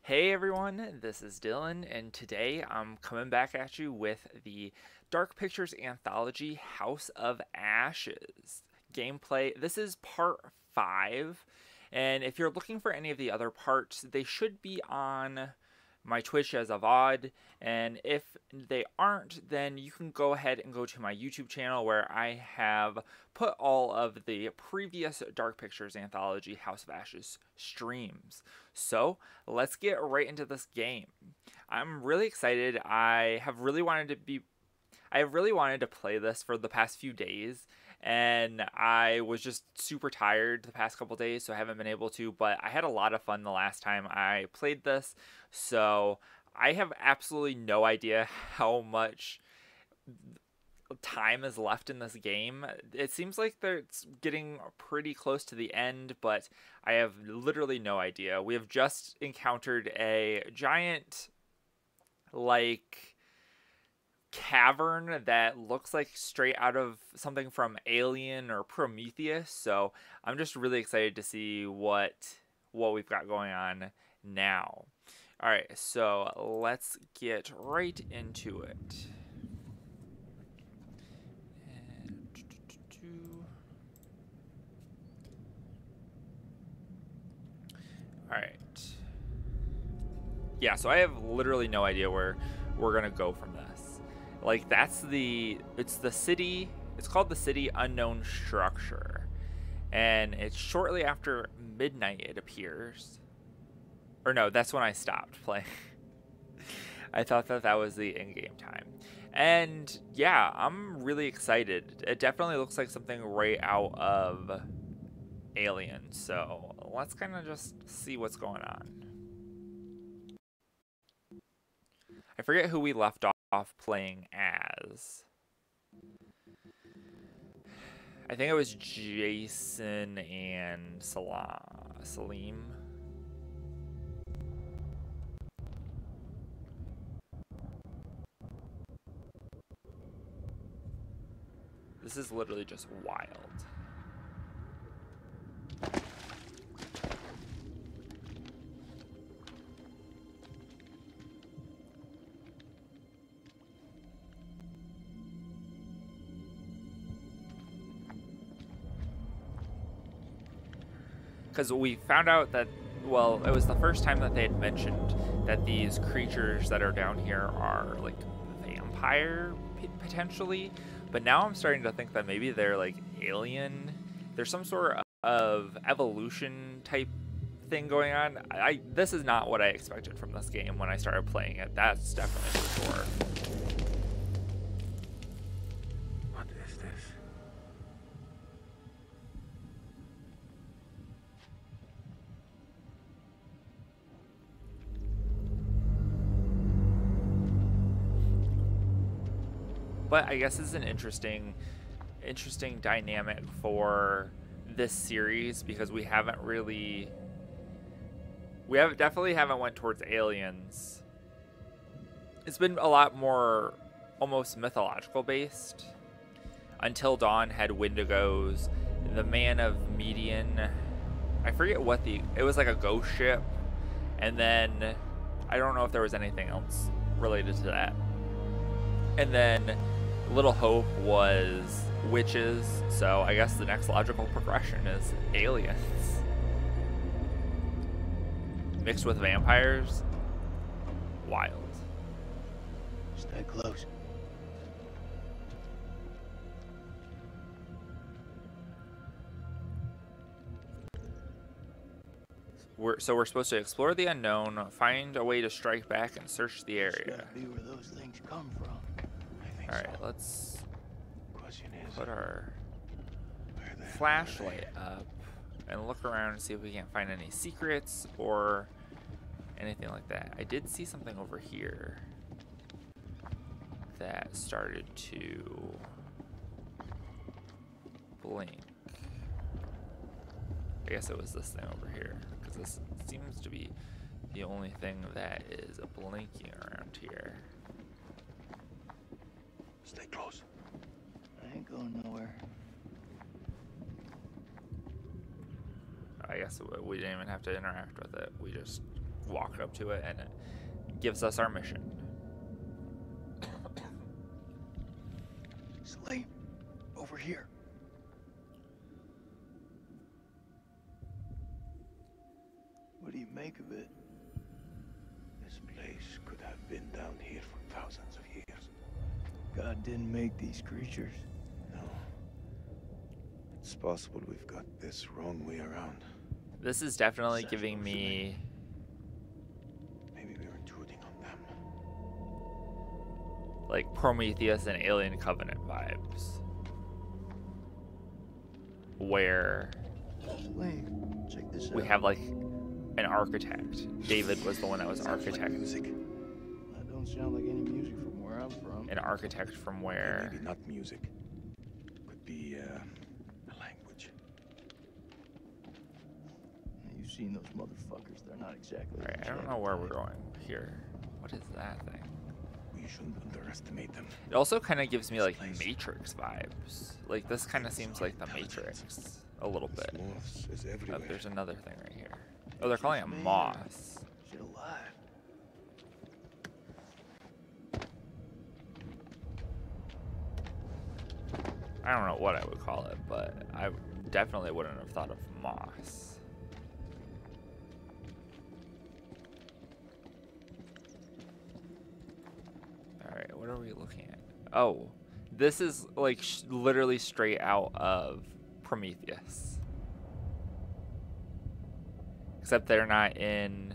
Hey everyone, this is Dylan, and today I'm coming back at you with the Dark Pictures Anthology House of Ashes gameplay. This is part 5, and if you're looking for any of the other parts, they should be on my Twitch as a VOD, and if they aren't, then you can go ahead and go to my YouTube channel where I have put all of the previous Dark Pictures Anthology House of Ashes streams. So let's get right into this game. I'm really excited. I have really wanted to play this for the past few days, and I was just super tired the past couple days, so I haven't been able to, but I had a lot of fun the last time I played this, so I have absolutely no idea how much time is left in this game. It seems like it's getting pretty close to the end, but I have literally no idea. We have just encountered a giant, like, cavern that looks like straight out of something from Alien or Prometheus, so I'm just really excited to see what we've got going on now. All right, so let's get right into it. All right. Yeah, so I have literally no idea where we're gonna go from this. Like, it's the city, it's called the City Unknown Structure. And it's shortly after midnight, it appears. Or no, that's when I stopped playing. I thought that was the in-game time. And yeah, I'm really excited. It definitely looks like something right out of Alien. So let's kind of just see what's going on. I forget who we left off playing as. I think it was Jason and Salim. This is literally just wild. Because we found out that, well, it was the first time that they had mentioned that these creatures that are down here are, like, vampire, potentially. But now I'm starting to think that maybe they're, like, alien. There's some sort of evolution type thing going on. This is not what I expected from this game when I started playing it. That's definitely for sure. What is this? But I guess it's an interesting dynamic for this series, because we definitely haven't went towards aliens. It's been a lot more almost mythological based. Until Dawn had Wendigos, the Man of Median. I forget what it was, like a ghost ship, and then I don't know if there was anything else related to that. And then Little Hope was witches, so I guess the next logical progression is aliens. Mixed with vampires? Wild. Stay close. We're supposed to explore the unknown, find a way to strike back, and search the area. Gotta be where those things come from. I think Alright, so. let's Question is, put our where the hell are flashlight up and look around and see if we can't find any secrets or anything like that. I did see something over here that started to blink. I guess it was this thing over here, because this seems to be the only thing that is blinking around here. Stay close. I ain't going nowhere. I guess we didn't even have to interact with it. We just walk up to it and it gives us our mission. Slate, over here. What do you make of it? This place could have been down here for thousands of years. God didn't make these creatures. No. It's possible we've got this wrong way around. This is definitely giving me... Maybe we're intruding on them. like Prometheus and Alien Covenant vibes. Where Slate, check this out. we have like an architect. David was the one that was architect. Music. That don't sound like any music from where I'm from. An architect from where... Maybe not music. Could be a language. You've seen those motherfuckers. They're not exactly. Alright, I don't know where we're going here. What is that thing? We shouldn't underestimate them. It also kind of gives me like Matrix vibes. Like this kind of seems like the Matrix a little bit. This moths is Oh, everywhere. there's another thing right here. Oh, they're calling it moss. Shit alive. I don't know what I would call it, but I definitely wouldn't have thought of moss. Alright, what are we looking at? Oh, this is like literally straight out of Prometheus. Except they're not in...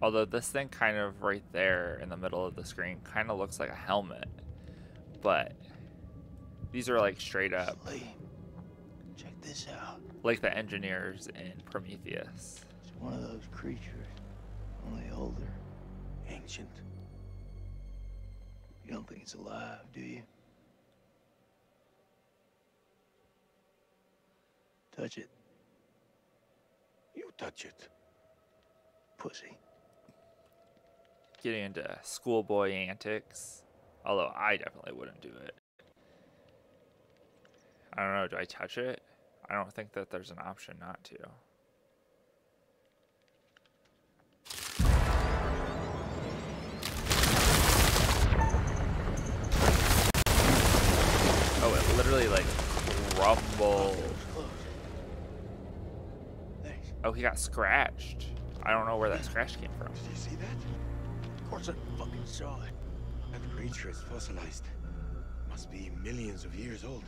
Although this thing kind of right there in the middle of the screen kind of looks like a helmet. But these are like straight up Slate, check this out. like the engineers in Prometheus. It's one of those creatures, only older. Ancient. You don't think it's alive, do you? Touch it, You touch it. pussy. Getting into schoolboy antics. Although I definitely wouldn't do it. I don't know, do I touch it? I don't think that there's an option not to. Oh, it literally like crumbled. Close. Thanks. Oh, he got scratched. I don't know where that scratch came from. Did you see that? Of course I fucking saw it. That creature is fossilized. Must be millions of years old.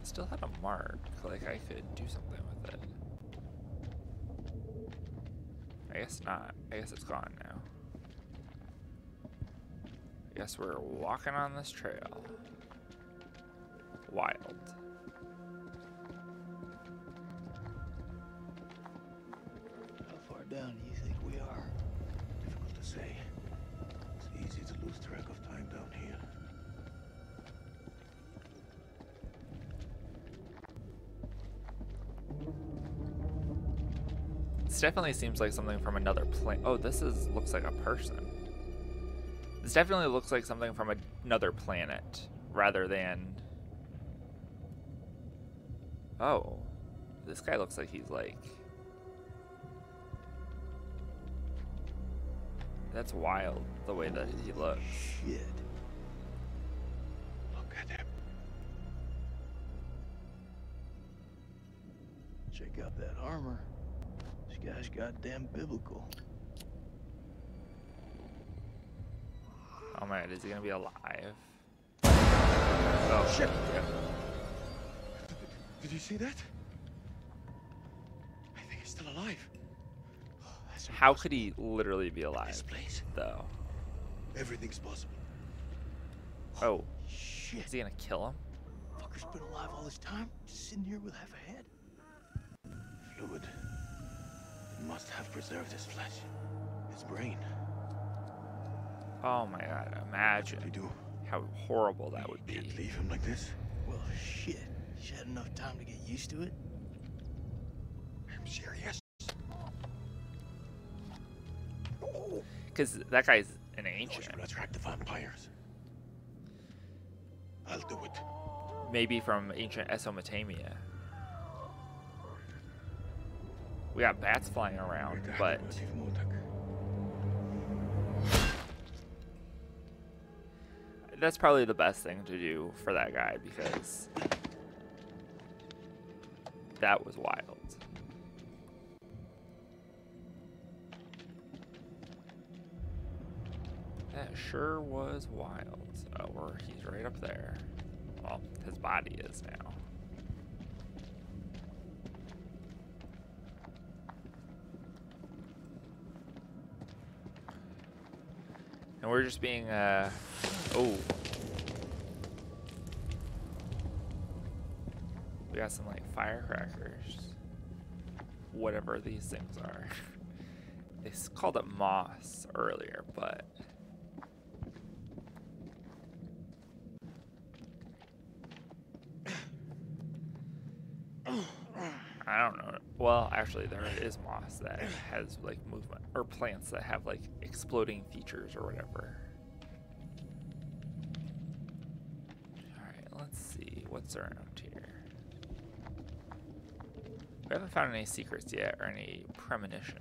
Still had a mark. Like I could do something with it. I guess not. I guess it's gone now. I guess we're walking on this trail. Wild. How far down do you think we are? Difficult to say. It's easy to lose track of time down here. This definitely seems like something from another planet. Oh, looks like a person. This definitely looks like something from another planet rather than... Oh, this guy looks like he's like... That's wild, the way that he looks. Shit. Look at him. Check out that armor. This guy's goddamn biblical. Oh man, is he gonna be alive? Oh Shit. Yep. Did you see that? I think he's still alive. That's How could he literally be this alive, place. though? Everything's possible. Oh, Shit. is he gonna kill him? Fucker's been alive all this time, just sitting here with half a head. Fluid. It must have preserved his flesh. His brain. Oh my god, What imagine should we do? how horrible that would be. Can't leave him like this. Well, shit. He's had enough time to get used to it. I'm serious. Because that guy's an Which ancient. will attract the vampires. I'll do it. Maybe from ancient Mesopotamia. We got bats flying around, but that's probably the best thing to do for that guy because that was wild. That sure was wild. Oh, he's right up there. Well, his body is now. And we're just being, oh. We got some, like, firecrackers. Whatever these things are. They called it moss earlier, but... I don't know. Well, actually, there is moss that has, like, movement. Or plants that have, like, exploding features or whatever. Alright, let's see. What's around here? We haven't found any secrets yet or any premonitions.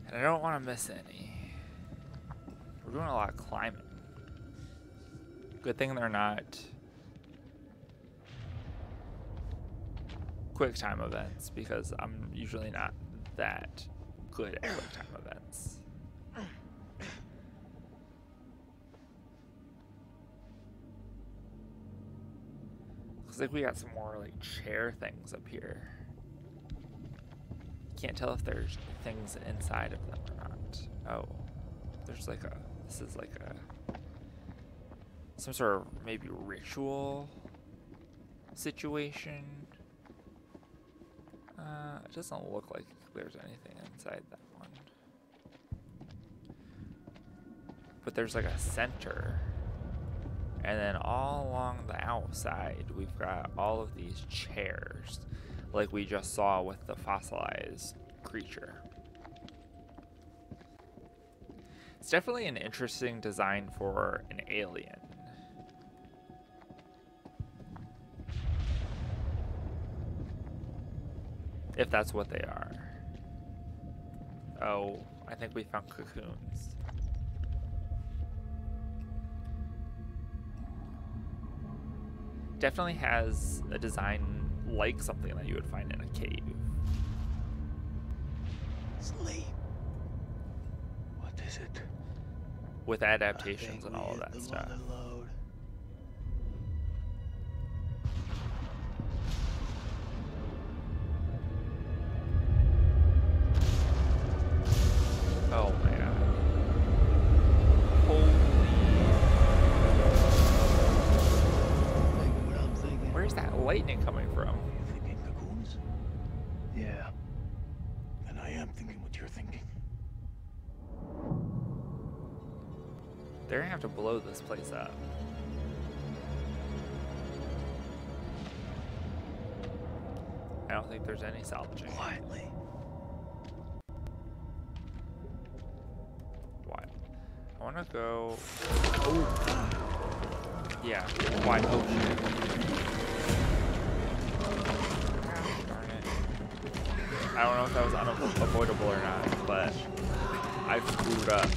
And I don't want to miss any. We're doing a lot of climbing. Good thing they're not quick time events because I'm usually not that good at quick time events. Looks like we got some more like chair things up here. Can't tell if there's things inside of them or not. Oh, there's like a, this is like a, some sort of maybe ritual situation. It doesn't look like there's anything inside that one. But there's like a center. And then all along the outside, we've got all of these chairs, like we just saw with the fossilized creature. It's definitely an interesting design for an alien. If that's what they are. Oh, I think we found cocoons. Definitely has a design like something that you would find in a cave. Sleep. What is it? With adaptations and all of that stuff. Oh man. Holy. What I'm thinking. Where's that lightning coming from? Are you thinking cocoons? Yeah. And I am thinking what you're thinking. They're gonna have to blow this place up. I don't think there's any salvaging. Quietly. What? I wanna go. Oh! Yeah, wide ocean. Darn it. I don't know if that was unavoidable or not, but I screwed up.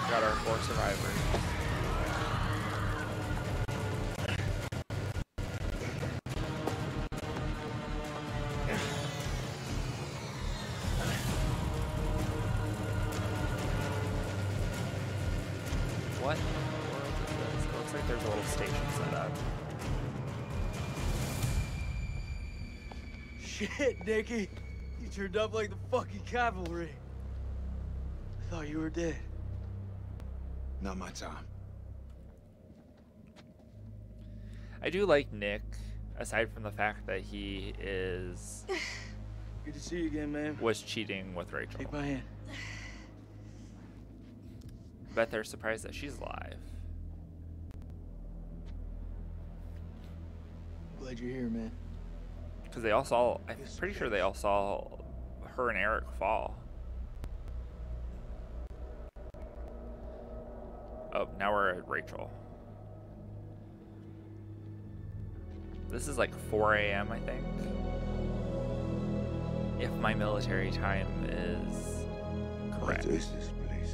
got our 4 survivors. What in the world is this? It looks like there's a little station set up. Shit, Nicky. You turned up like the fucking cavalry. I thought you were dead. Not my time. I do like Nick, aside from the fact that he is Good to see you again, man. was cheating with Rachel. Take my hand. Bet they're surprised that she's alive. Glad you're here, man. Because they all saw, I'm pretty sure they all saw her and Eric fall. Oh, now we're at Rachel. This is like 4 a.m., I think. If my military time is correct. What is this place?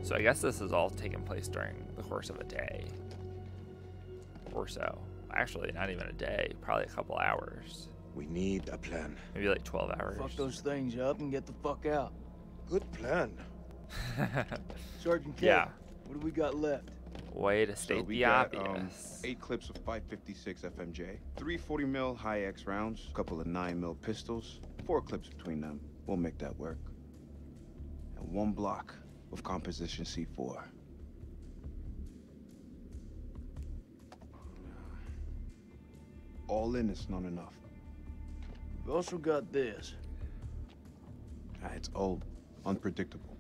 So I guess this is all taking place during the course of a day. Or so. Actually, not even a day. Probably a couple hours. We need a plan. Maybe like 12 hours. Fuck those things up and get the fuck out. Good plan. Sergeant K, Yeah. what do we got left? Way to state we the got, obvious. 8 clips of 556 FMJ, 3 40 high X rounds, a couple of 9mm pistols, 4 clips between them. We'll make that work. And 1 block of composition C4. All in, it's not enough. We've also got this. It's old, unpredictable.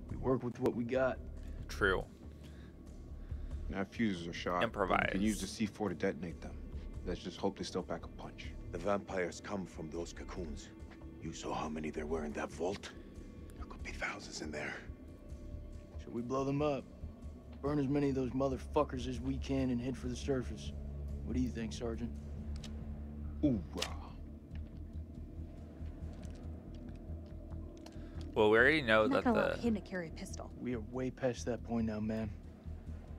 We work with what we got. True. Now fuses are shot. Improvise. We can use the C4 to detonate them. Let's just hope they still pack a punch. The vampires come from those cocoons. You saw how many there were in that vault? There could be thousands in there. Should we blow them up? Burn as many of those motherfuckers as we can and head for the surface. What do you think, Sergeant? Hoorah. Well, we already know I'm not that gonna allow the him to carry a pistol. We are way past that point now, man.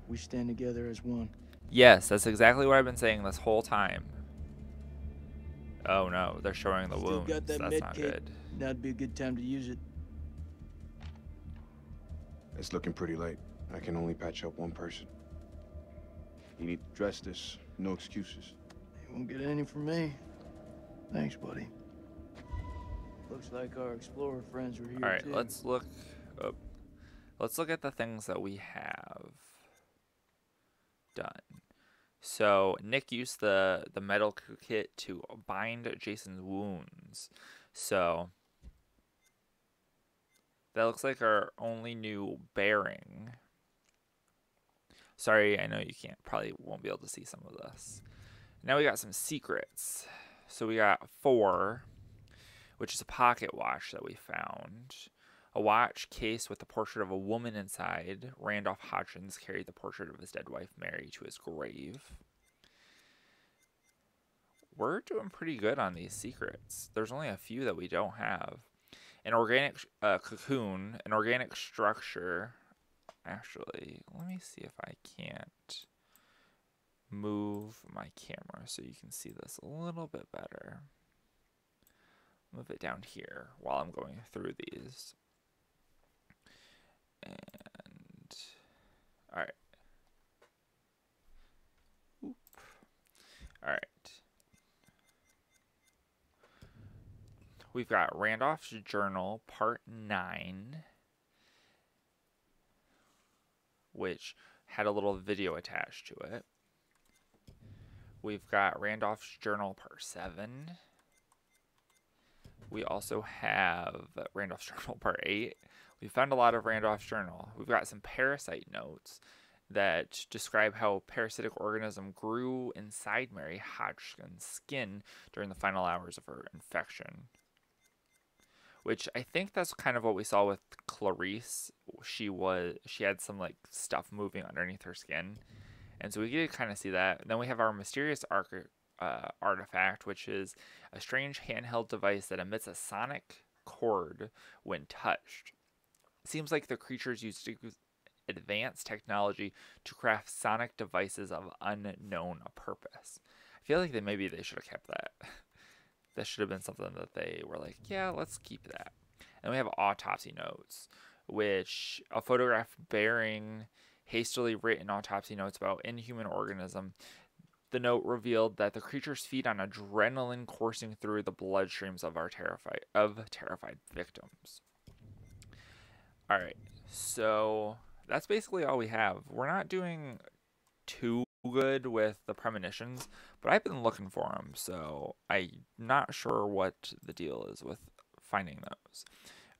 We stand together as one. yes, that's exactly what I've been saying this whole time. Oh no, they're showing the Still wounds. got that That's med not kit. good. Now'd be a good time to use it. It's looking pretty late. I can only patch up 1 person. You need to dress this. No excuses. You won't get any from me. Thanks, buddy. Looks like our explorer friends are here All right, too. let's look. Oh, let's look at the things that we have done. So Nick used the metal kit to bind Jason's wounds. So that looks like our only new bearing. Sorry, I know you probably won't be able to see some of this. Now we got some secrets. So we got 4, which is a pocket watch that we found. A watch case with the portrait of a woman inside. Randolph Hodgins carried the portrait of his dead wife, Mary, to his grave. We're doing pretty good on these secrets. There's only a few that we don't have. An organic cocoon, an organic structure. Actually, let me see if I can't move my camera so you can see this a little bit better. Move it down here while I'm going through these. And all right. Oop. All right. We've got Randolph's Journal, Part 9, which had a little video attached to it. We've got Randolph's Journal, Part 7. We also have Randolph's Journal, Part 8. We found a lot of Randolph's Journal. We've got some parasite notes that describe how parasitic organism grew inside Mary Hodgskin's skin during the final hours of her infection. Which I think that's kind of what we saw with Clarice. She had some like stuff moving underneath her skin. And so we get to kind of see that. Then we have our mysterious artifact, which is a strange handheld device that emits a sonic chord when touched. It seems like the creatures used advanced technology to craft sonic devices of unknown purpose. I feel like maybe they should have kept that. That should have been something that they were like, yeah, let's keep that. And we have autopsy notes, which a photograph bearing hastily written autopsy notes about inhuman organism. The note revealed that the creatures feed on adrenaline coursing through the bloodstreams of terrified victims. All right, so that's basically all we have. We're not doing too good with the premonitions, but I've been looking for them, so I'm not sure what the deal is with finding those.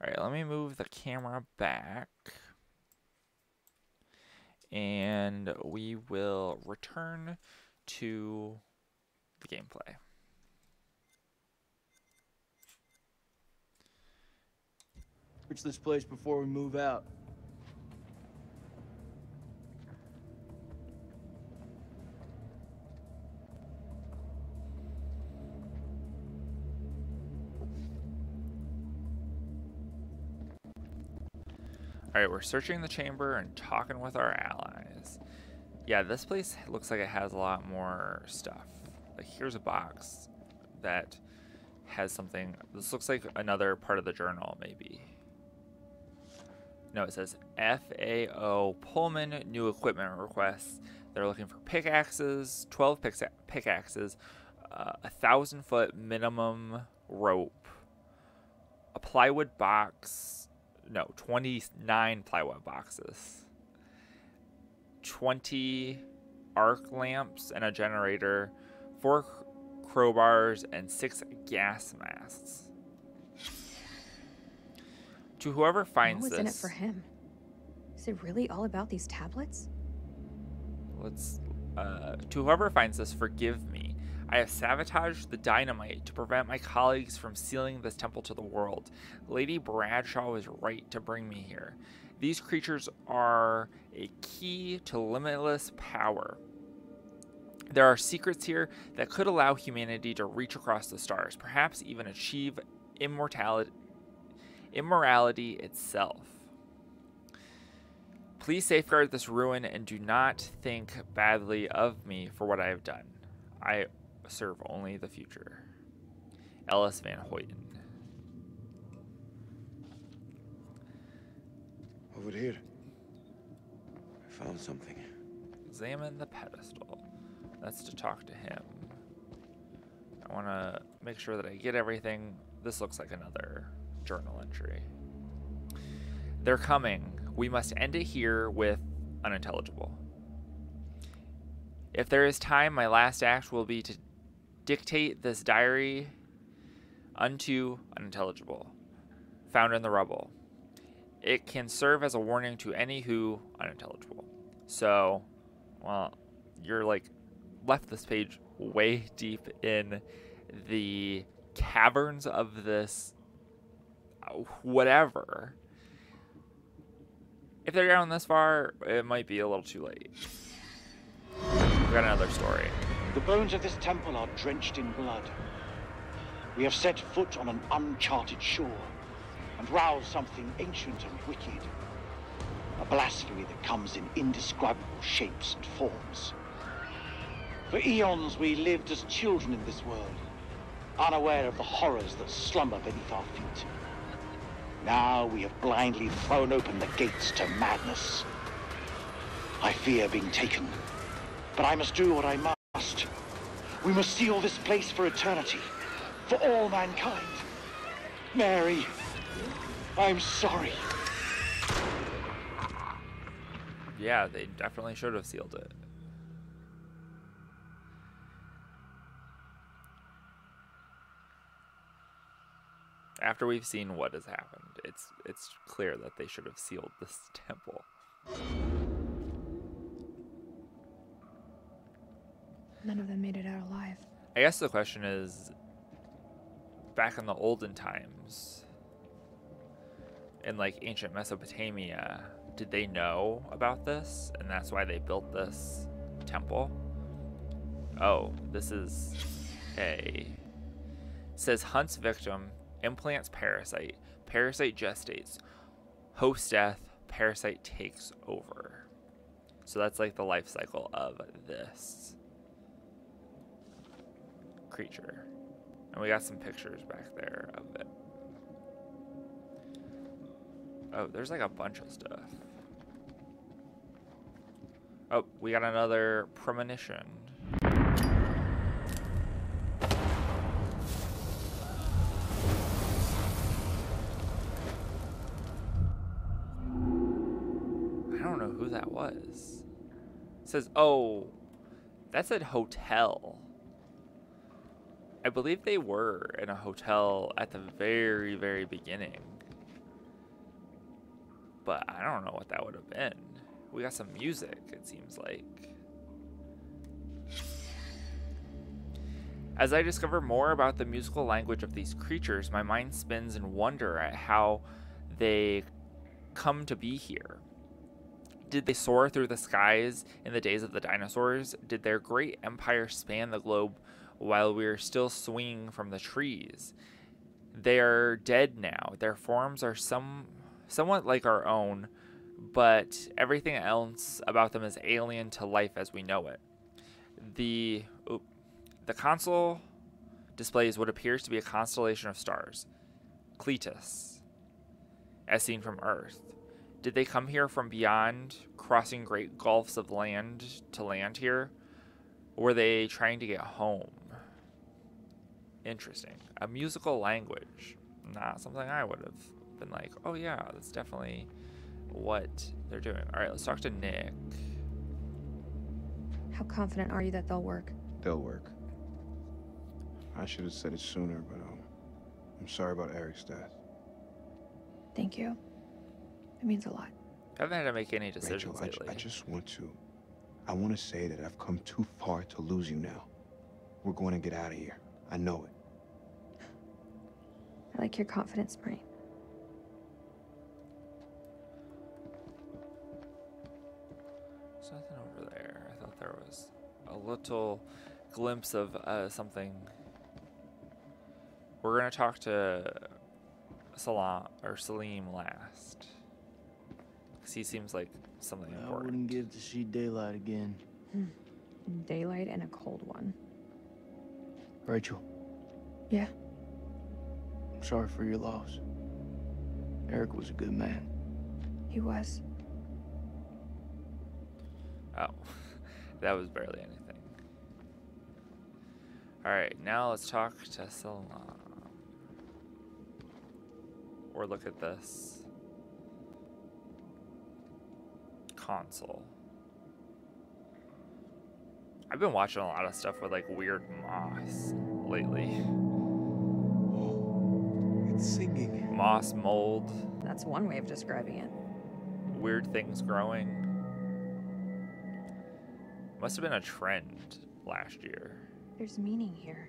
All right, let me move the camera back, and we will return to the gameplay. Search this place before we move out. Alright, we're searching the chamber and talking with our allies. Yeah, this place looks like it has a lot more stuff. Like, here's a box that has something. This looks like another part of the journal, maybe. No, it says FAO Pullman new equipment requests. They're looking for pickaxes, 12 pickaxes, 1,000-foot minimum rope, a plywood box. No, 29 plywood boxes, 20 arc lamps and a generator, 4 crowbars, and 6 gas masks. To whoever finds what was in it for him? Is it really all about these tablets? To whoever finds this, forgive me. I have sabotaged the dynamite to prevent my colleagues from sealing this temple to the world. Lady Bradshaw was right to bring me here. These creatures are a key to limitless power. There are secrets here that could allow humanity to reach across the stars, perhaps even achieve immorality itself. Please safeguard this ruin and do not think badly of me for what I have done. I serve only the future. Ellis Van Hoyten. Over here. I found something. Examine the pedestal. That's to talk to him. I want to make sure that I get everything. This looks like another journal entry. They're coming. We must end it here with unintelligible. If there is time, my last act will be to dictate this diary unto unintelligible, found in the rubble. It can serve as a warning to any who unintelligible. So, well, you're like left this page way deep in the caverns of this whatever. If they're down this far, it might be a little too late. We got another story. The bones of this temple are drenched in blood. We have set foot on an uncharted shore and roused something ancient and wicked. A blasphemy that comes in indescribable shapes and forms. For eons we lived as children in this world, unaware of the horrors that slumber beneath our feet. Now we have blindly thrown open the gates to madness. I fear being taken, but I must do what I must. We must seal this place for eternity, for all mankind. Mary, I'm sorry. Yeah, they definitely should have sealed it. After we've seen what has happened, it's clear that they should have sealed this temple. None of them made it out alive. I guess the question is, back in the olden times, in like ancient Mesopotamia, did they know about this? And that's why they built this temple? Oh, this is a... says hunts victim, implants parasite, parasite gestates, host death, parasite takes over. So that's like the life cycle of this creature. And we got some pictures back there of it. Oh, there's like a bunch of stuff. Oh, we got another premonition. I don't know who that was. It says, oh, that said hotel. I believe they were in a hotel at the very, very beginning. But I don't know what that would have been. We got some music, it seems like. As I discover more about the musical language of these creatures, my mind spins in wonder at how they come to be here. Did they soar through the skies in the days of the dinosaurs? Did their great empire span the globe while we are still swinging from the trees? They are dead now. Their forms are somewhat like our own, but everything else about them is alien to life as we know it. The console displays what appears to be a constellation of stars, Cletus, as seen from Earth. Did they come here from beyond, crossing great gulfs of land to land here? Or were they trying to get home? Interesting. A musical language. Not something I would have been like, oh yeah, that's definitely what they're doing. All right, let's talk to Nick. How confident are you that they'll work? They'll work. I should have said it sooner, but I'm sorry about Eric's death. Thank you. It means a lot. I haven't had to make any decisions Rachel, lately. I want to say that I've come too far to lose you now. We're going to get out of here. I know it. I like your confidence, Marie. There's nothing over there. I thought there was a little glimpse of something. We're gonna talk to Salim last, because he seems like something I important. wouldn't give to see daylight again. Daylight and a cold one. Rachel, Yeah. I'm sorry for your loss. Eric was a good man. He was. Oh, that was barely anything. All right, now let's talk to Salam. Or look at this console. I've been watching a lot of stuff with like weird moss lately. It's singing. Moss, mold, That's one way of describing it. weird things growing. Must have been a trend last year. There's meaning here.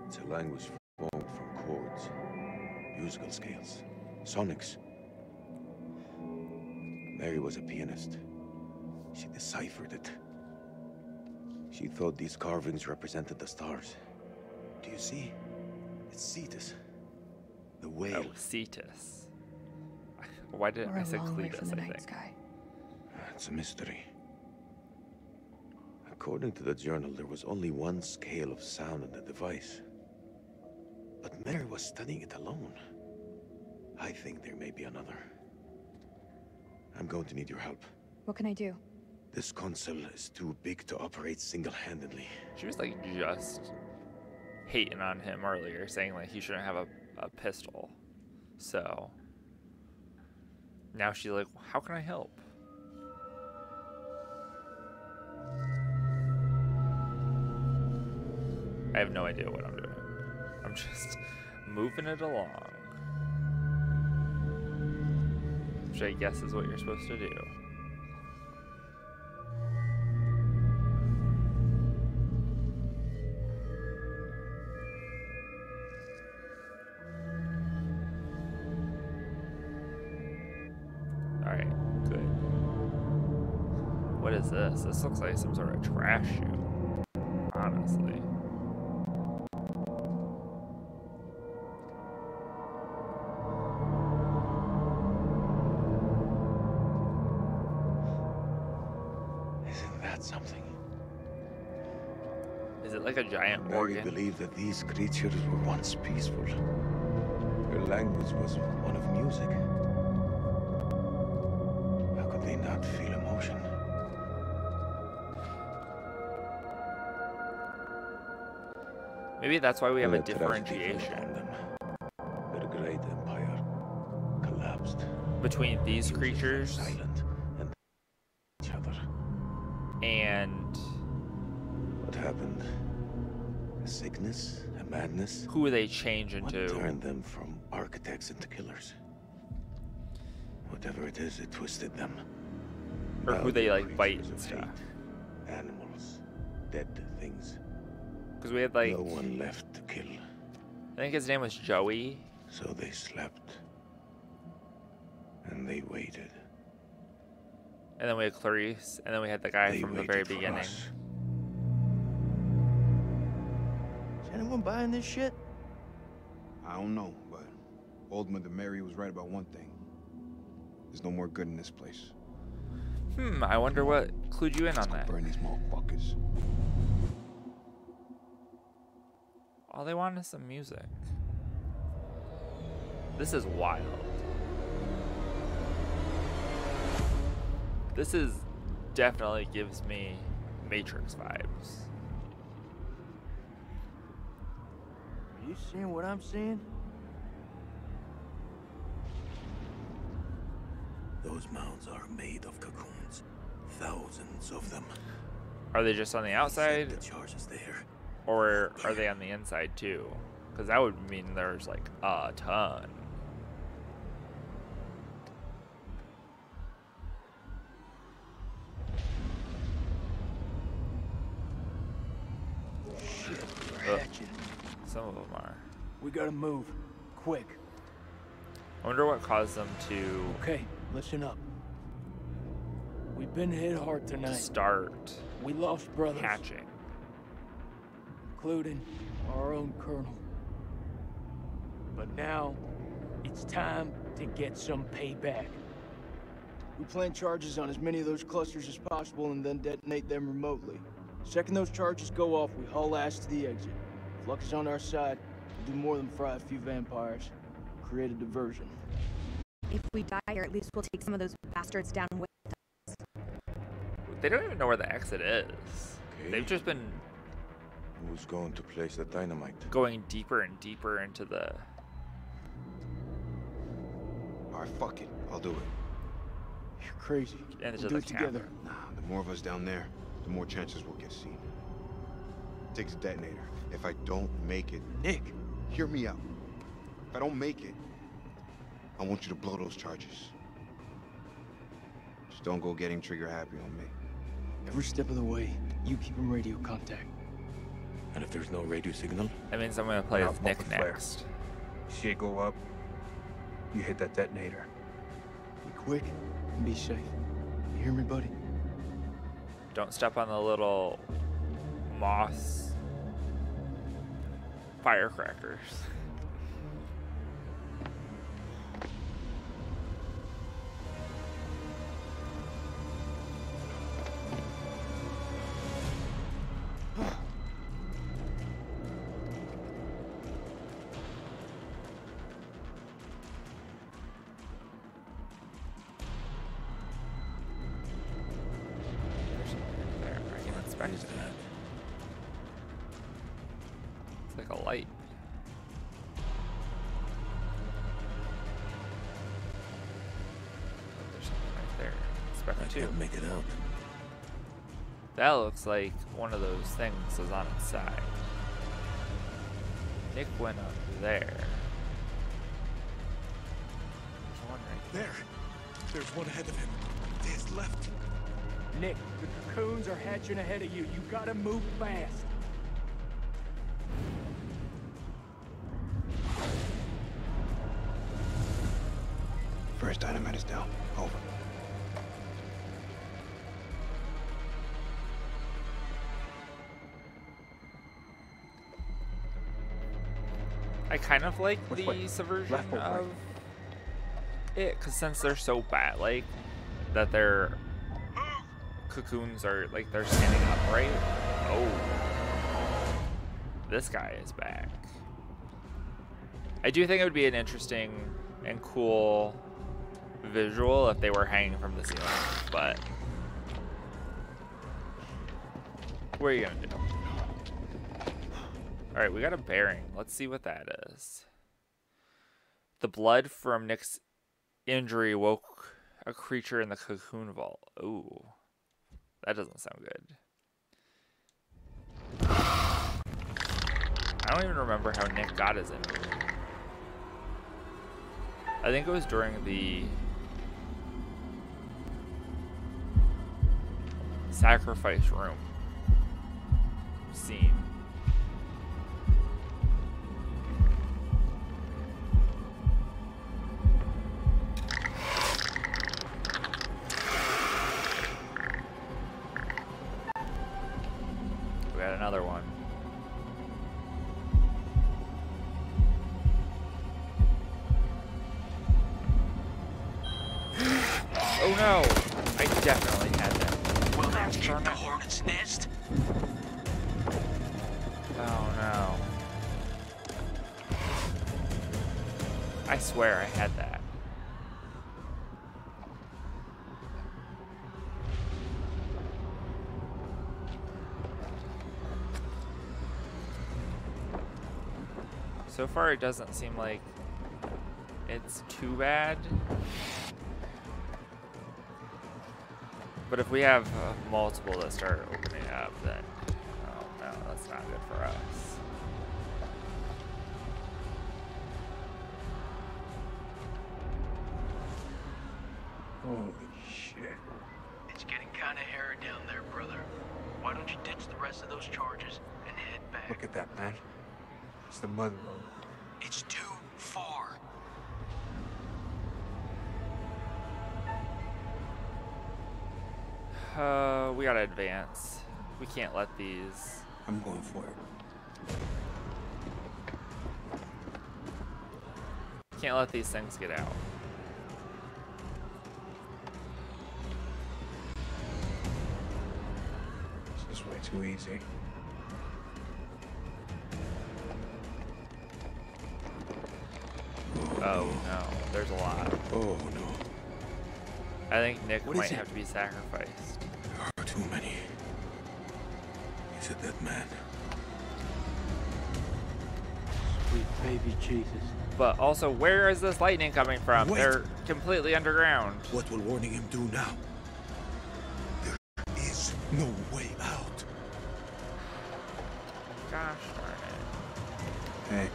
It's a language formed from chords, musical scales, sonics. Mary was a pianist. She deciphered it. She thought these carvings represented the stars. Do you see? It's Cetus, the whale. Oh, Cetus. Why did We're I a say long way from Cletus, the I night think. sky. It's a mystery. According to the journal, there was only one scale of sound in the device. But Mary was studying it alone. I think there may be another. I'm going to need your help. What can I do? This console is too big to operate single-handedly. She was like just hating on him earlier, saying like he shouldn't have a pistol. So now she's like, how can I help? I have no idea what I'm doing. I'm just moving it along. Which I guess is what you're supposed to do. Alright, good. What is this? This looks like some sort of trash chute, honestly. Isn't that something? Is it like a giant Mary organ? believed that these creatures were once peaceful. Their language was one of music. How could they not feel emotion? Maybe that's why we have a The tragedy fell differentiation upon them. Their great empire collapsed. between these Humans fell creatures silent and each other. and What happened? A sickness? A madness? who they change What into. turned them from architects into killers? Whatever it is, it twisted them. Or Now who they, they're like, bite creatures and of stuff. hate, animals, dead things. Because we had like, No one left to kill. I think his name was Joey. So they slept. And they waited. And then we had Clarice. And then we had the guy They from the very waited for beginning. us. Is anyone buying this shit? I don't know, but Old Mother Mary was right about one thing. There's no more good in this place. I wonder what clued you in on Let's go that. burn these motherfuckers. All they want is some music. This is wild. This is definitely gives me Matrix vibes. Are you seeing what I'm seeing? Those mounds are made of cocoons. Thousands of them. Are they just on the outside, The charge is there. or are they on the inside too? Because that would mean there's like a ton. Ugh. Hatchet. Some of them are. We gotta move. Quick. I wonder what caused them to Okay, listen up. We've been hit hard tonight. start We lost brothers, hatching. including our own colonel. But now, it's time to get some payback. We plant charges on as many of those clusters as possible and then detonate them remotely. Second those charges go off, we haul ass to the exit. If luck is on our side, we'll do more than fry a few vampires. Create a diversion. If we die here, at least we'll take some of those bastards down with us. They don't even know where the exit is. Okay. They've just been Who's going to place the dynamite? going deeper and deeper into the. Alright, fuck it. I'll do it. You're crazy. Into We'll do the it together. camp. Nah, the more of us down there, the more chances we'll get seen. Take the detonator. If I don't make it, Nick, hear me out. If I don't make it, I want you to blow those charges. Just don't go getting trigger happy on me. every step of the way, you keep in radio contact. And if there's no radio signal? That means I'm gonna play I'll with fuck Nick with Claire. next. See it go up, you hit that detonator. Be quick and be safe. You hear me, buddy? Don't step on the little moss firecrackers. There's something there. I can inspect it. It's like a light. Oh, there's something right there. Inspect I it too. can't make it out. That looks like one of those things is on its side. Nick went up there. There's one right There! There's one ahead of him. There's left. Nick, the cocoons are hatching ahead of you. You gotta move fast. First dynamite is down. Over. I kind of like Which the way? subversion Left or right? of it, because since they're so bat-like, that their cocoons are, like, they're standing upright. Oh. This guy is back. I do think it would be an interesting and cool visual if they were hanging from the ceiling, but what are you gonna do? Alright, we got a bearing. Let's see what that is. The blood from Nick's injury woke a creature in the cocoon vault. Ooh. That doesn't sound good. I don't even remember how Nick got his injury. I think it was during the sacrifice room scene. We got another one. Oh no! I definitely had that. Well, that's the hornet's nest. Oh no. I swear I had that. So far it doesn't seem like it's too bad. But if we have multiple that start opening up, then oh no, that's not good for us. Holy shit. It's getting kind of hairy down there, brother. Why don't you ditch the rest of those charges and head back? Look at that, man. It's the mud road. It's too far. We gotta advance. We can't let these. I'm going for it. Can't let these things get out. This is way too easy. Oh no, there's a lot. Oh no, I think Nick What might is it? have to be sacrificed. there are too many. Is it that man? Sweet baby Jesus. But also, where is this lightning coming from? Wait. They're completely underground. What will warning him do now? There is no way out. Gosh darn it. Hey,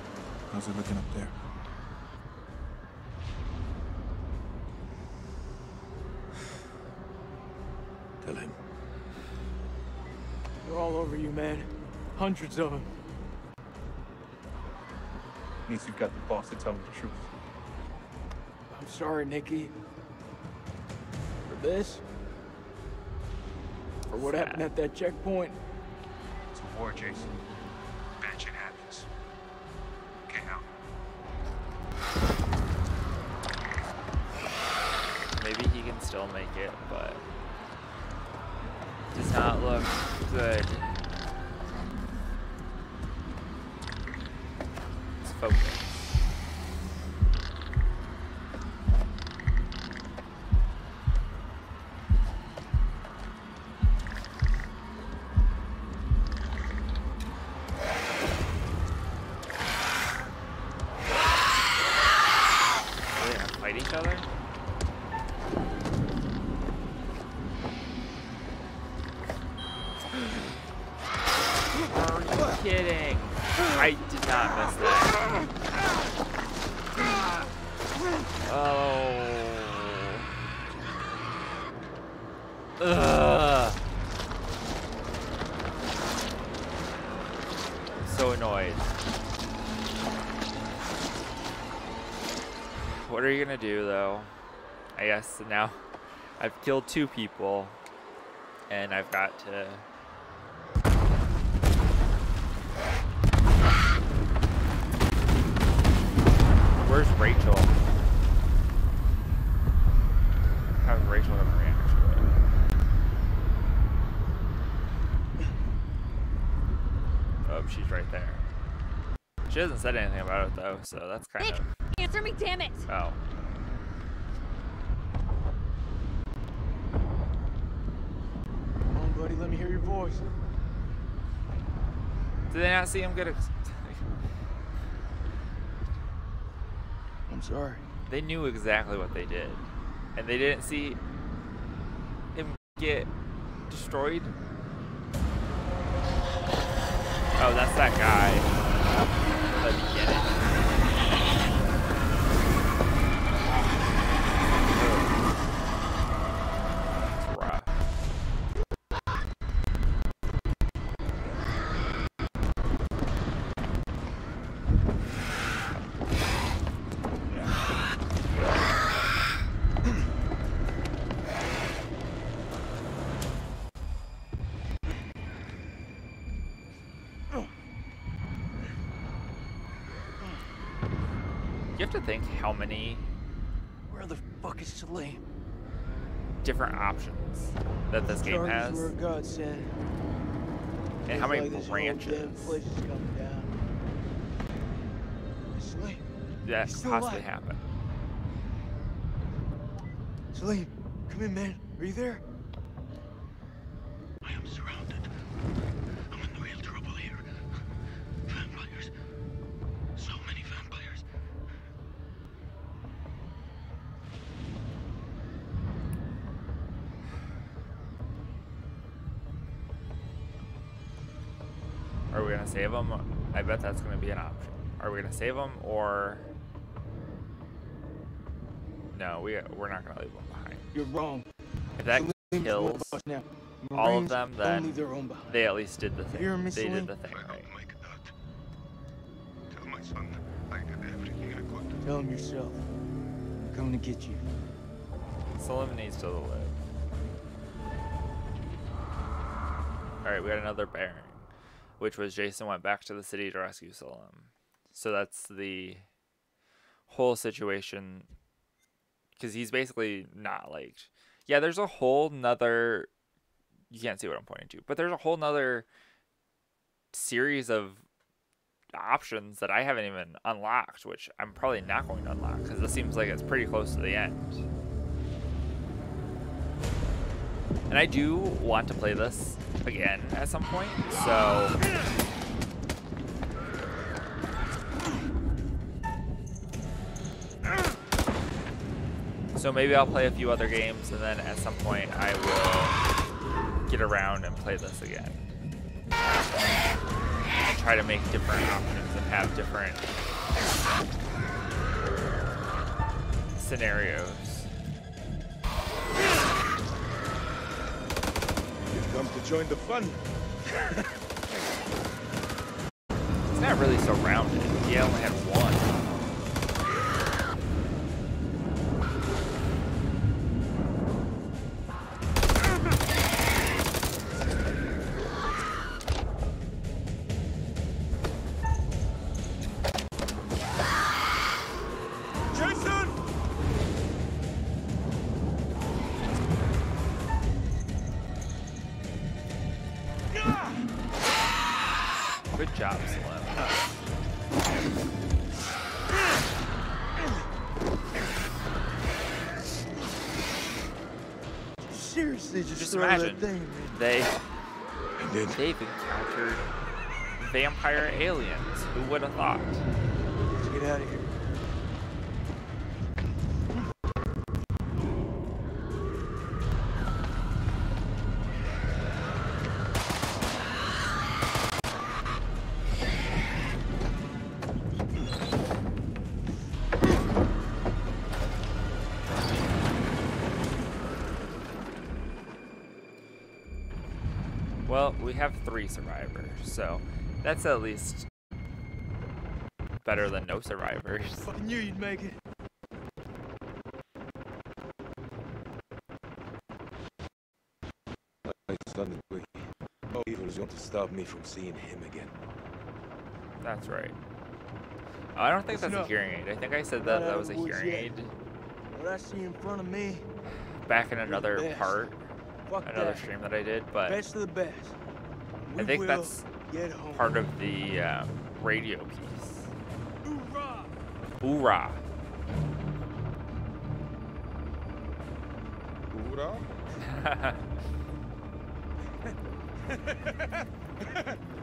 how's it looking up there? Tell him. They're all over you, man. Hundreds of them. Means you've got the boss to tell me the truth. I'm sorry, Nikki. For this? For what Sad. happened at that checkpoint? It's a war, Jason. Bad shit happens. Okay, now. Maybe he can still make it, but does not look good. Let's focus. Are they gonna fight each other? Are you kidding? I did not miss that. Oh. Ugh. So annoyed. What are you gonna do though? I guess now I've killed 2 people and I've got to Where's Rachel? How's Rachel gonna react to it? Oh, she's right there. She hasn't said anything about it though, so that's kind Nick, of. answer me, damn it! Oh. Come on, buddy, let me hear your voice. Did they not see him get it? I'm sorry. They knew exactly what they did, and they didn't see him get destroyed. Oh, that's that guy. Let me get it. It's rough. You have to think how many Where the fuck is Salim? different options that this game Charges has, were a godsend. and how many Like this whole damn branches place is coming down. Salim, that he's could still possibly alive. happen. Salim, come in, man. Are you there? I am surrounded. I'm in real trouble here. Vampires. So many vampires. Are we gonna save him? I bet that's gonna be an option. Are we gonna save him or no? We're not gonna leave him behind. You're wrong. If that Salim's with kills us now. all of Marines them, don't then leave their own behind. they at least did the thing. Hear me, They did Salim? the thing I right. helped make it out. Tell my son I did everything I could. Tell him yourself. I'm coming to get you. Salim needs to live. Alright, we got another bearing, which was Jason went back to the city to rescue Salim. So that's the whole situation, because he's basically not liked. Yeah, there's a whole nother, you can't see what I'm pointing to, but there's a whole nother series of options that I haven't even unlocked, which I'm probably not going to unlock, because this seems like it's pretty close to the end. And I do want to play this again at some point, so maybe I'll play a few other games, and then at some point I will get around and play this again. And try to make different options and have different scenarios. You've come to join the fun. It's not really so rounded. He only had one. Good job, Slim. Seriously, Just throw imagine that thing, they've Indeed. encountered vampire aliens. Who would have thought? Let's get out of here. Well, we have 3 survivors, so that's at least better than no survivors. Fucking knew you'd make it. My son is weak. No evil is going to stop me from seeing him again. That's right. I don't think Listen that's a up. hearing aid. I think I said Not that out was a of the woods hearing yet. aid What I see in front of me, back in we're the another best. part, Fuck another that. stream that I did, but Best of the best. I We think will that's get home. part of the radio piece. Hoorah! Hoorah! Hoorah?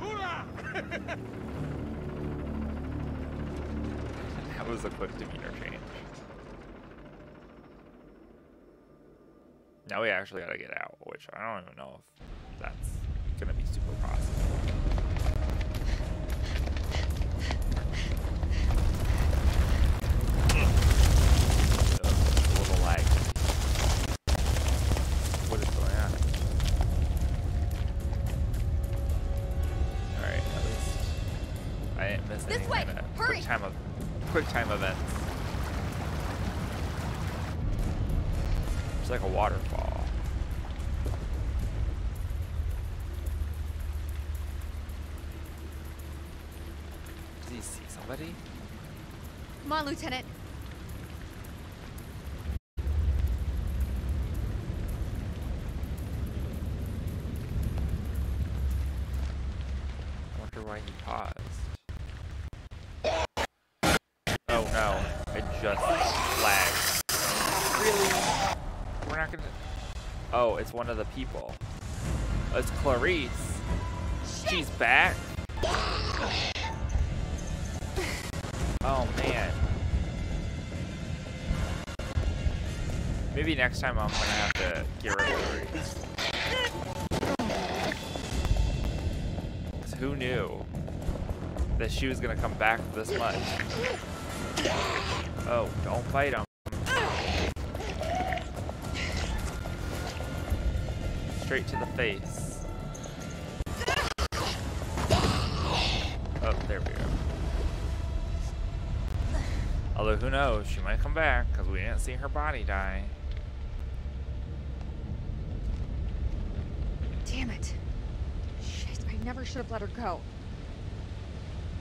Hoorah! That was a quick demeanor change. Now we actually gotta get out, which I don't even know if that's gonna be super possible. A little lag. What is going on? Alright, at least I didn't miss any way! kind of Hurry! quick time events. It's like a waterfall. Does he see somebody? Come on, Lieutenant. I wonder why he paused. Oh no, I just lagged. Really? We're not gonna... Oh, it's one of the people. It's Clarice. She's back. Oh man. Maybe next time I'm gonna have to get rid of Clarice. 'Cause who knew that she was gonna come back this much? Oh, don't fight him. Straight to the face. Oh, there we go. Although, who knows? She might come back, because we didn't see her body die. Damn it. Shit, I never should have let her go.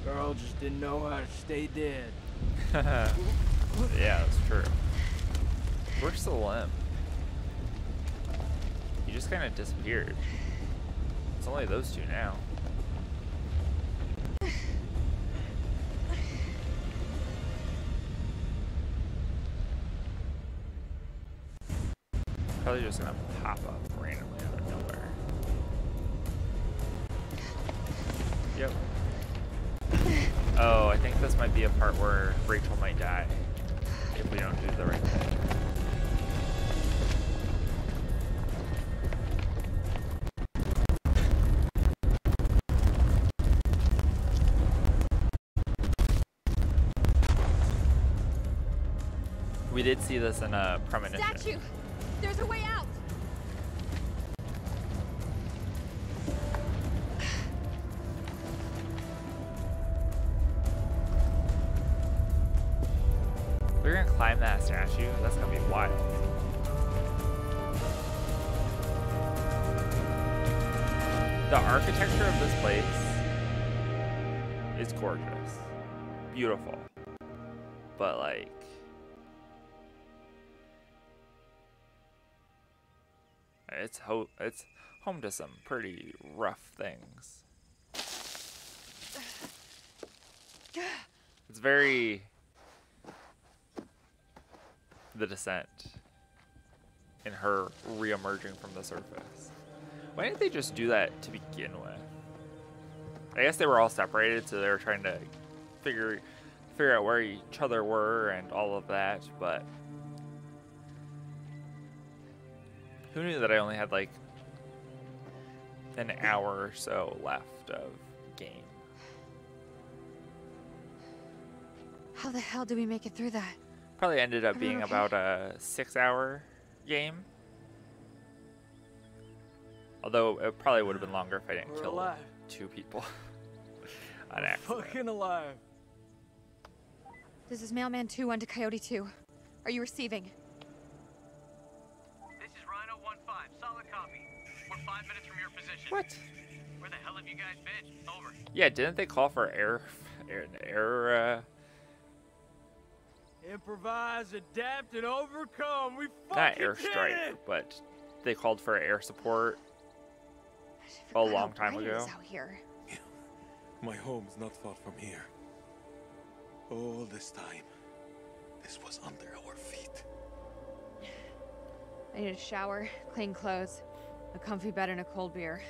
Girl just didn't know how to stay dead. Yeah, that's true. Where's the limb? He just kind of disappeared. It's only those two now. Probably just gonna pop up randomly out of nowhere. Yep. Oh, I think this might be a part where Rachel might die if we don't do the right thing. We did see this in a premonition. Statue! There's a way out! We're gonna climb that statue. That's gonna be wild. The architecture of this place is gorgeous, beautiful, but like, it's home to some pretty rough things. It's very The Descent in her re-emerging from the surface. Why didn't they just do that to begin with? I guess they were all separated, so they were trying to figure out where each other were and all of that, but who knew that I only had like an hour or so left of game? How the hell did we make it through that? Probably ended up Everyone being okay? about a 6-hour game. Although it probably would have been longer if I didn't We're kill alive. 2 people on accident. Fucking alive. This is Mailman 2 on to Coyote 2. Are you receiving? This is Rhino 1-5. Solid copy. We're 5 minutes from your position. What? Where the hell have you guys been? Over. Yeah, didn't they call for air Improvise, adapt, and overcome. We Not fucking airstrike, did it! but they called for air support a long time ago. Out here. My home's not far from here. All this time, this was under our feet. I need a shower, clean clothes, a comfy bed, and a cold beer.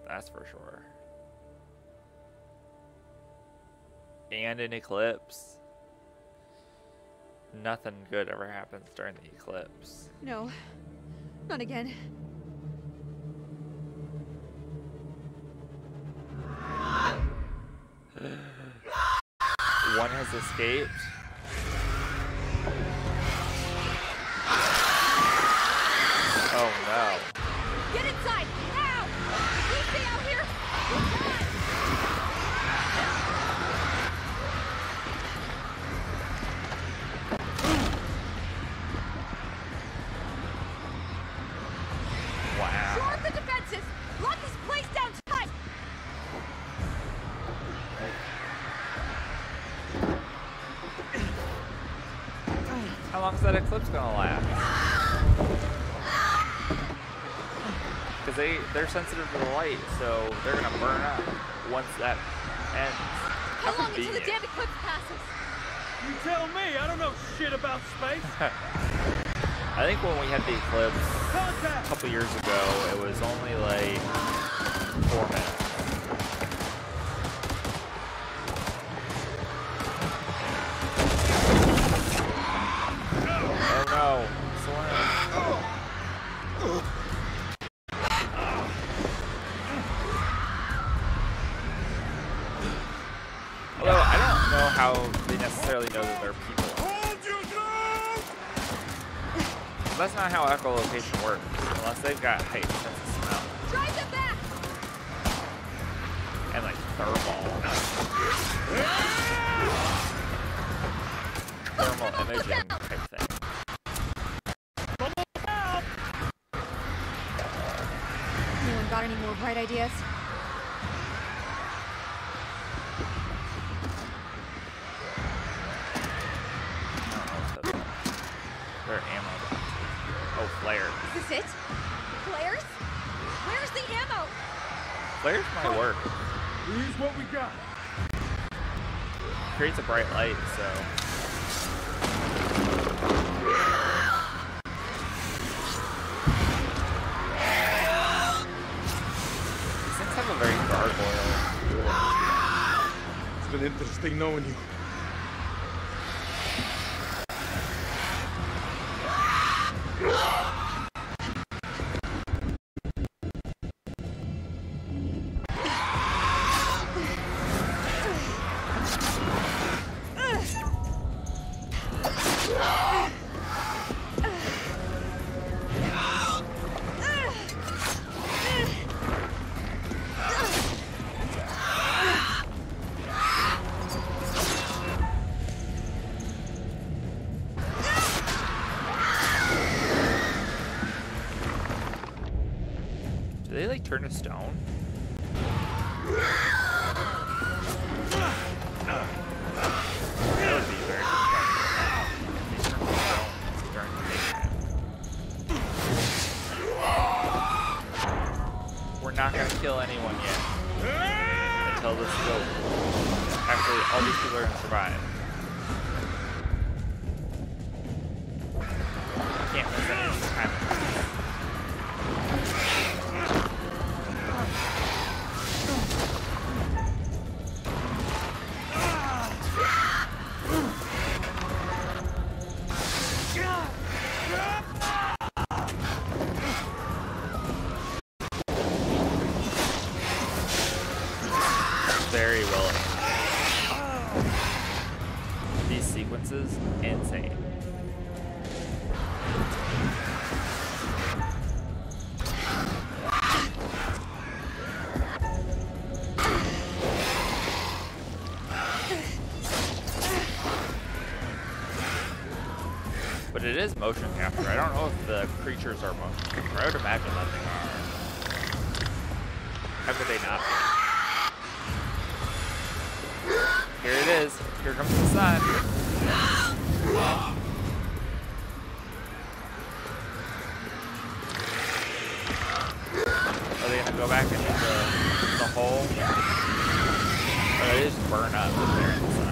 That's for sure. And an eclipse. Nothing good ever happens during the eclipse. No, not again. One has escaped. Oh no. Get inside! Now! You stay out here! Run! Wow. Shore up the defenses! Lock this place down tight! How long is that eclipse gonna last? Because they're sensitive to the light, so they're gonna burn up once that ends. How long until the damn eclipse passes? You tell me, I don't know shit about space. I think when we had the eclipse a couple years ago, it was only like 4 minutes. Oh no, although I don't know how they necessarily know that they're people. That's not how echolocation works, unless they've got height sense of smell. Drive them back! And like thermal imaging type thing. Anyone got any more bright ideas? Their ammo. Oh, flares. Is this it? Flares? Where's the ammo? Flares might work. We use what we got. Creates a bright light, so. These things have a very gargoyle. It's been interesting knowing you. Do they like turn to stone? That would be very destructive. They turn to stone during the daytime. We're not gonna kill anyone yet until this is over. Actually, all these people are gonna survive. Can't miss any time. Very well. These sequences, insane. But it is motion capture. I don't know if the creatures are motion capture. I would imagine that they are. How could they not be? Here it is. Here comes the sun. Are they gonna go back into the hole? Or they just burn up if they're in the sun?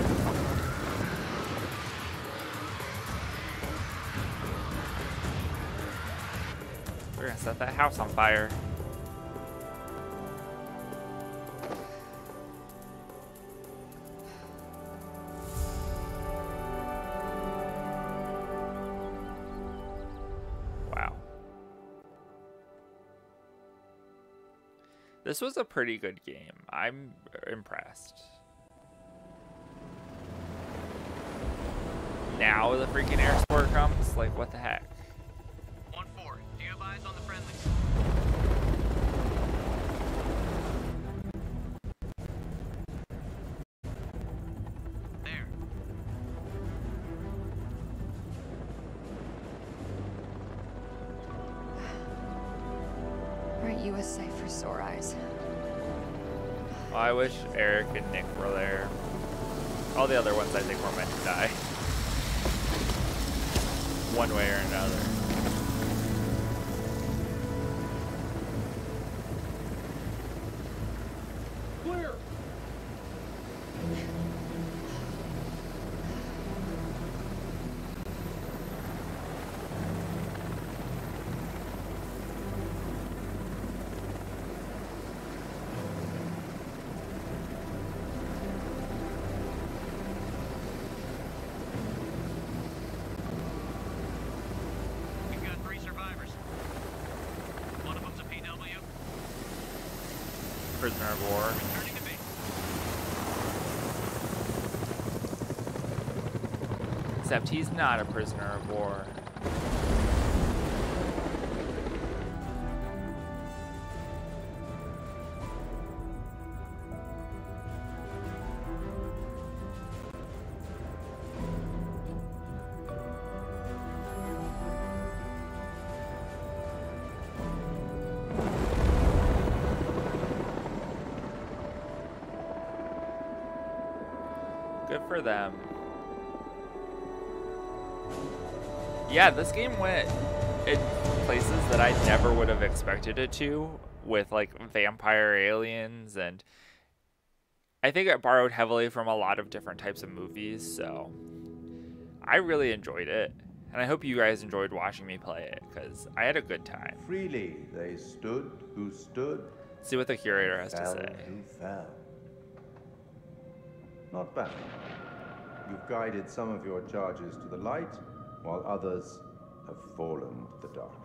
We're gonna set that house on fire. Wow. This was a pretty good game. I'm impressed. Now the freaking air sport comes? Like, what the heck? 1-4. Do you have eyes on the friendly? There. Aren't you a sight for sore eyes? Well, I wish Eric and Nick were there. All the other ones I think were meant to die. One way or another. Clear! We've got 3 survivors. One of them's a PW. Prisoner of war. Returning to base. Except he's not a prisoner of war. Good for them. Yeah, this game went in places that I never would have expected it to, with like vampire aliens, and I think it borrowed heavily from a lot of different types of movies, so I really enjoyed it, and I hope you guys enjoyed watching me play it, because I had a good time. Freely they stood who stood, See what the curator has to fell say. who fell. Not bad. You've guided some of your charges to the light, while others have fallen to the darkness.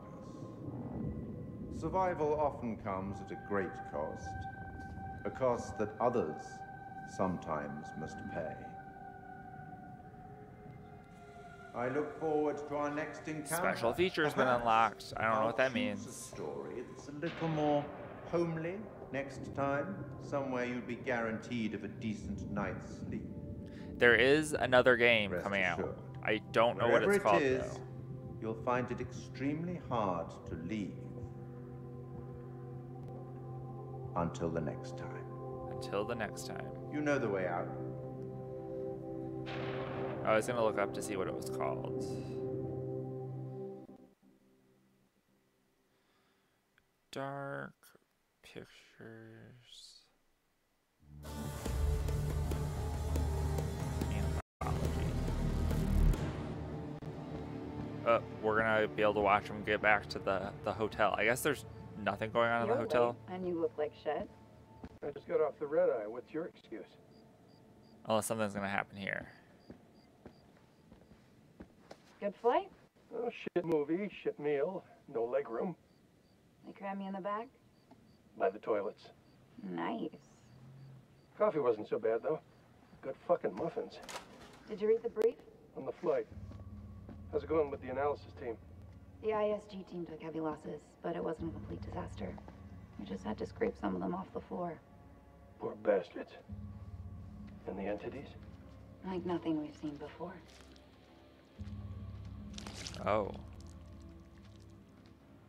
Survival often comes at a great cost, a cost that others sometimes must pay. I look forward to our next encounter. Special features been unlocked. I don't know what that I'll choose means. a story that's a little more homely next time, somewhere you'd be guaranteed of a decent night's sleep. There is another game Rest coming out. assured. I don't know what Wherever it's called it is, though. you'll find it extremely hard to leave. Until the next time. Until the next time. You know the way out. I was gonna look up to see what it was called. Dark Pictures. Anthology. We're gonna be able to watch them get back to the hotel. I guess there's nothing going on in the hotel. And you look like shit. I just got off the red eye. What's your excuse? Unless something's gonna happen here. Good flight? Oh, shit movie, shit meal, no leg room. They cram you in the back? By the toilets. Nice. Coffee wasn't so bad, though. Good fucking muffins. Did you read the brief? On the flight. How's it going with the analysis team? The ISG team took heavy losses, but it wasn't a complete disaster. We just had to scrape some of them off the floor. Poor bastards. And the entities? Like nothing we've seen before. Oh.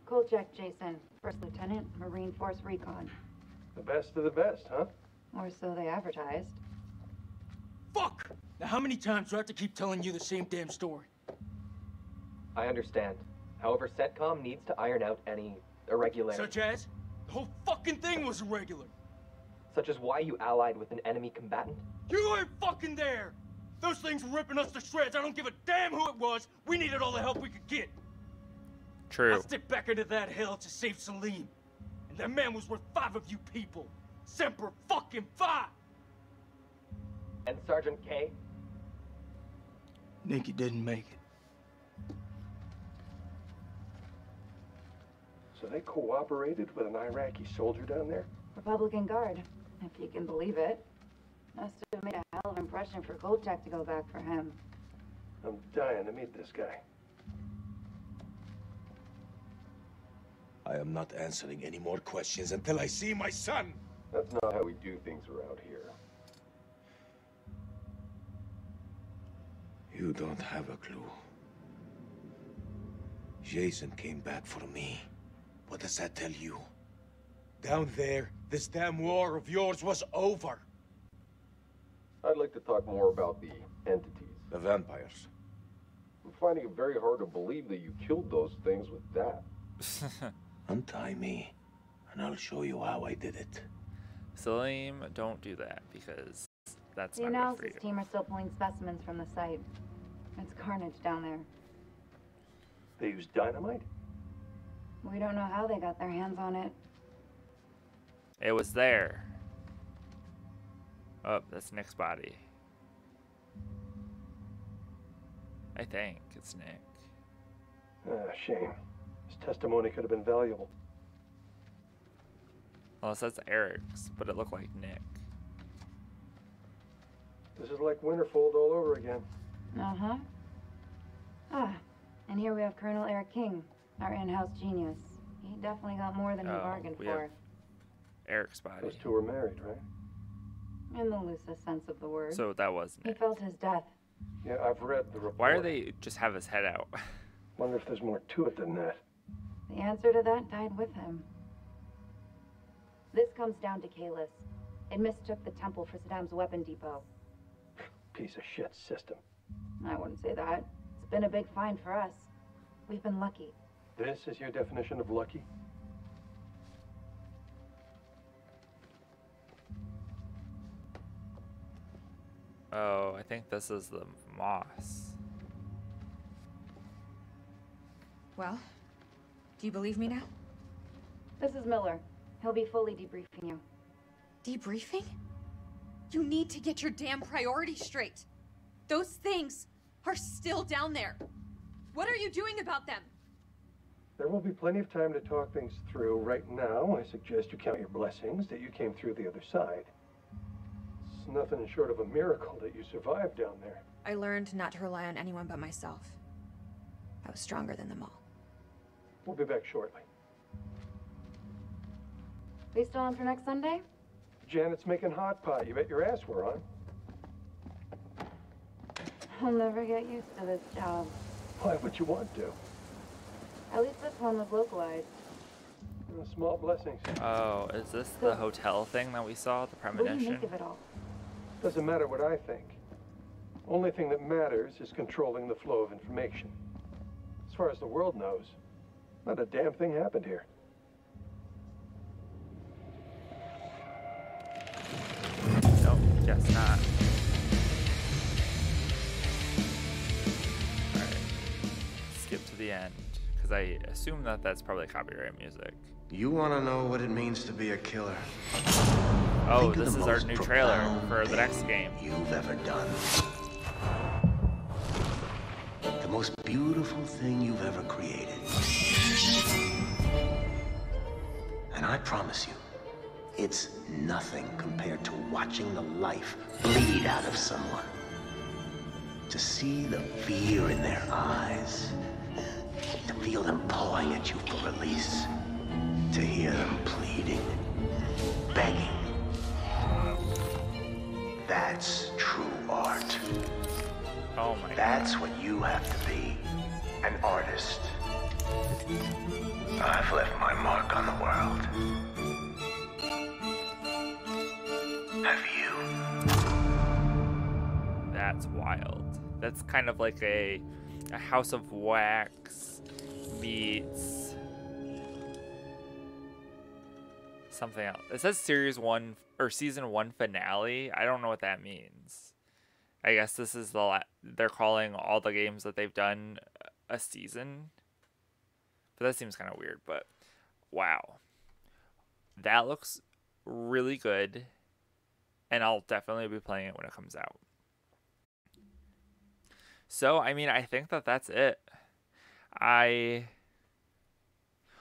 Cool check, Jason. First Lieutenant, Marine Force Recon. The best of the best, huh? Or so they advertised. Fuck! Now, how many times do I have to keep telling you the same damn story? I understand. However, CENTCOM needs to iron out any irregularities. Such as? The whole fucking thing was irregular. Such as why you allied with an enemy combatant? You weren't fucking there! Those things were ripping us to shreds. I don't give a damn who it was. We needed all the help we could get. True. I stepped back into that hell to save Salim. And that man was worth 5 of you people. Semper fucking Fi! And Sergeant K? Nikki didn't make it. So they cooperated with an Iraqi soldier down there? Republican Guard, if you can believe it. Must have made a hell of an impression for Kolchak to go back for him. I'm dying to meet this guy. I am not answering any more questions until I see my son. That's not how we do things around here. You don't have a clue. Jason came back for me. What does that tell you? Down there, this damn war of yours was over. I'd like to talk more about the entities. The vampires. I'm finding it very hard to believe that you killed those things with that. Untie me, and I'll show you how I did it. Salim, don't do that, because that's The not good for analysis you. team are still pulling specimens from the site. It's carnage down there. They used dynamite? We don't know how they got their hands on it. It was there. Oh, that's Nick's body. I think it's Nick. Ah, shame. His testimony could have been valuable. Unless that's Eric's, but it looked like Nick. This is like Winterfold all over again. Uh-huh. Ah, and here we have Colonel Eric King, our in-house genius. He definitely got more than he bargained we for. have Eric's body. Those two were married, right? In the loosest sense of the word. So that was He Nick. felt his death. Yeah, I've read the report. Why are they just have his head out? Wonder if there's more to it than that. The answer to that died with him. This comes down to Kalis. It mistook the temple for Saddam's weapon depot. Piece of shit system. I wouldn't say that. It's been a big find for us. We've been lucky. This is your definition of lucky? Oh, I think this is the moss. Well, do you believe me now? This is Miller. He'll be fully debriefing you. Debriefing? You need to get your damn priorities straight. Those things are still down there. What are you doing about them? There will be plenty of time to talk things through. Right now, I suggest you count your blessings that you came through the other side. It's nothing short of a miracle that you survived down there. I learned not to rely on anyone but myself. I was stronger than them all. We'll be back shortly. We still on for next Sunday? Janet's making hot pot. You bet your ass we're on. I'll never get used to this job. Why would you want to? At least this one was localized. Small blessings. Oh, is this the hotel thing that we saw? The What do you premonition? make of it all? Doesn't matter what I think. Only thing that matters is controlling the flow of information. As far as the world knows, not a damn thing happened here. Nope, guess not. Alright. Skip to the end, because I assume that that's probably copyright music. You want to know what it means to be a killer? Oh, Think of this the is our most new trailer profound for the thing next game. you've ever done. The most beautiful thing you've ever created. And I promise you, it's nothing compared to watching the life bleed out of someone. To see the fear in their eyes. To feel them pawing at you for release. To hear them pleading, begging. That's true art. Oh my That's what you have to be, an artist. I've left my mark on the world. Have you? That's wild. That's kind of like a House of Wax meets something else. It says series 1 or season 1 finale. I don't know what that means. I guess this is they're calling all the games that they've done a season. But that seems kind of weird, but wow. That looks really good, and I'll definitely be playing it when it comes out. So, I mean, I think that that's it. I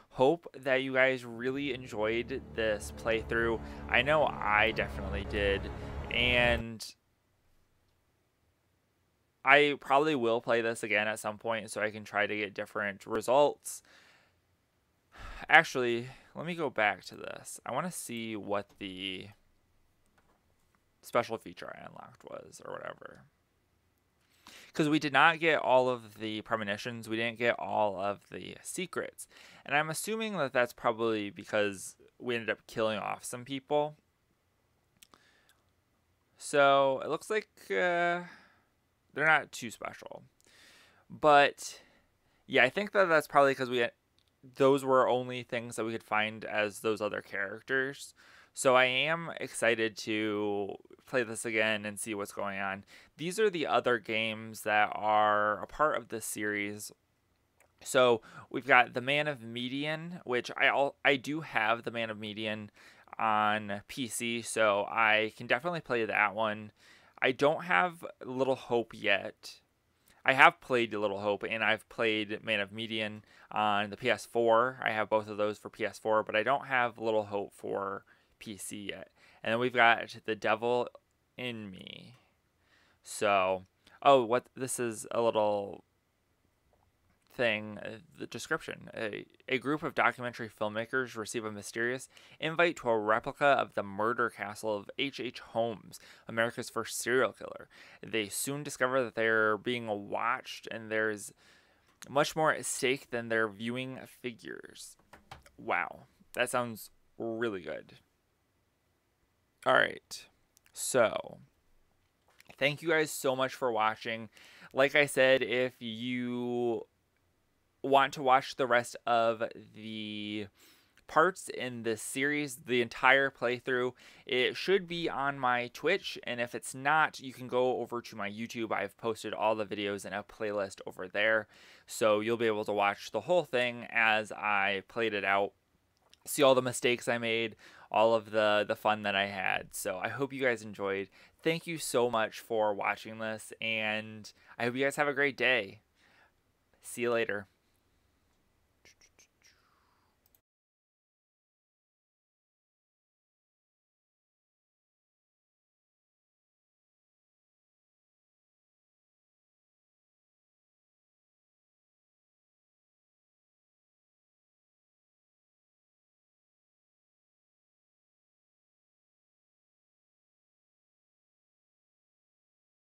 hope that you guys really enjoyed this playthrough. I know I definitely did, and I probably will play this again at some point so I can try to get different results. Actually, let me go back to this. I want to see what the special feature I unlocked was or whatever. Because we did not get all of the premonitions. We didn't get all of the secrets. And I'm assuming that that's probably because we ended up killing off some people. So it looks like they're not too special. But yeah, I think that that's probably because those were only things that we could find as those other characters. So I am excited to play this again and see what's going on. These are the other games that are a part of this series. So we've got the Man of Median, which I do have the Man of Median on PC, so I can definitely play that one. I don't have Little Hope yet. I have played Little Hope, and I've played Man of Median on the PS4. I have both of those for PS4, but I don't have Little Hope for PC yet. And then we've got The Devil in Me. So, oh, this is a little thing, the description. A group of documentary filmmakers receive a mysterious invite to a replica of the murder castle of H.H. Holmes, America's first serial killer. They soon discover that they're being watched, and there's much more at stake than their viewing figures. Wow, that sounds really good. All right, so thank you guys so much for watching. Like I said, if you want to watch the rest of the parts in this series, the entire playthrough, it should be on my Twitch, and if it's not, you can go over to my YouTube. I've posted all the videos in a playlist over there, so you'll be able to watch the whole thing as I played it out, see all the mistakes I made, all of the fun that I had. So I hope you guys enjoyed. Thank you so much for watching this, and I hope you guys have a great day. See you later.